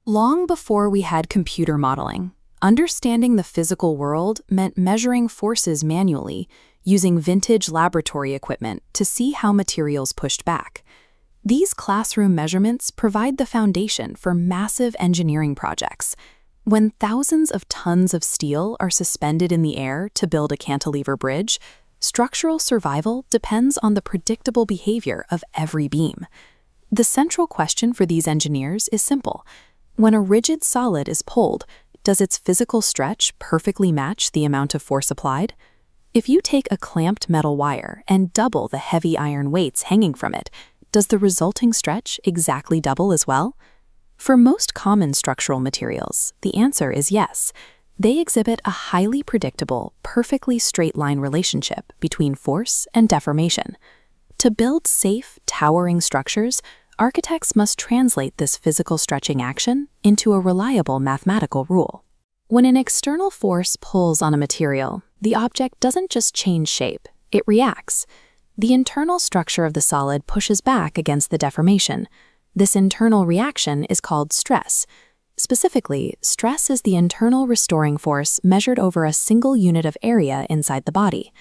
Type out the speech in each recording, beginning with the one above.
Long before we had computer modeling, understanding the physical world meant measuring forces manually, using vintage laboratory equipment to see how materials pushed back. These classroom measurements provide the foundation for massive engineering projects. When thousands of tons of steel are suspended in the air to build a cantilever bridge, structural survival depends on the predictable behavior of every beam. The central question for these engineers is simple. When a rigid solid is pulled, does its physical stretch perfectly match the amount of force applied? If you take a clamped metal wire and double the heavy iron weights hanging from it, does the resulting stretch exactly double as well? For most common structural materials, the answer is yes. They exhibit a highly predictable, perfectly straight-line relationship between force and deformation. To build safe, towering structures, architects must translate this physical stretching action into a reliable mathematical rule. When an external force pulls on a material, the object doesn't just change shape, it reacts. The internal structure of the solid pushes back against the deformation. This internal reaction is called stress. Specifically, stress is the internal restoring force measured over a single unit of area inside the body.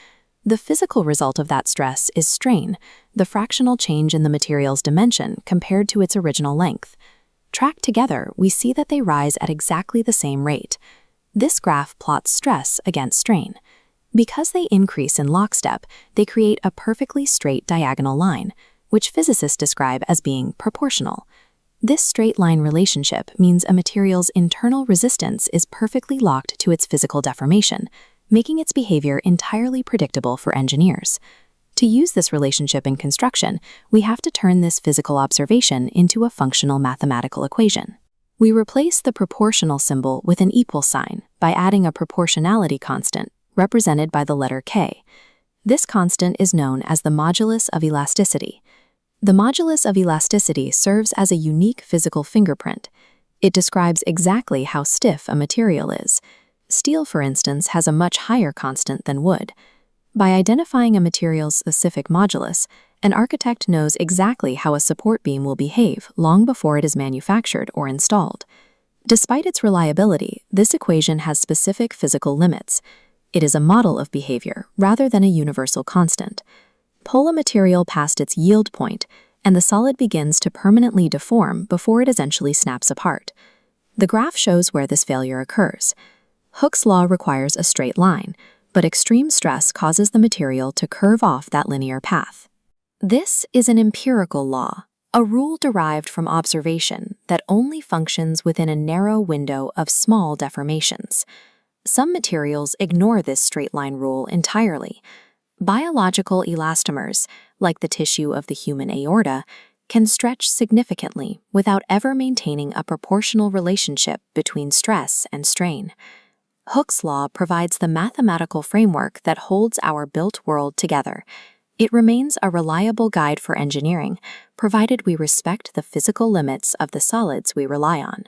The physical result of that stress is strain, the fractional change in the material's dimension compared to its original length. Tracked together, we see that they rise at exactly the same rate. This graph plots stress against strain. Because they increase in lockstep, they create a perfectly straight diagonal line, which physicists describe as being proportional. This straight-line relationship means a material's internal resistance is perfectly locked to its physical deformation, making its behavior entirely predictable for engineers. To use this relationship in construction, we have to turn this physical observation into a functional mathematical equation. We replace the proportional symbol with an equal sign by adding a proportionality constant, represented by the letter K. This constant is known as the modulus of elasticity. The modulus of elasticity serves as a unique physical fingerprint. It describes exactly how stiff a material is. Steel, for instance, has a much higher constant than wood. By identifying a material's specific modulus, an architect knows exactly how a support beam will behave long before it is manufactured or installed. Despite its reliability, this equation has specific physical limits. It is a model of behavior rather than a universal constant. Pull a material past its yield point, and the solid begins to permanently deform before it essentially snaps apart. The graph shows where this failure occurs. Hooke's law requires a straight line, but extreme stress causes the material to curve off that linear path. This is an empirical law, a rule derived from observation that only functions within a narrow window of small deformations. Some materials ignore this straight-line rule entirely. Biological elastomers, like the tissue of the human aorta, can stretch significantly without ever maintaining a proportional relationship between stress and strain. Hooke's law provides the mathematical framework that holds our built world together. It remains a reliable guide for engineering, provided we respect the physical limits of the solids we rely on.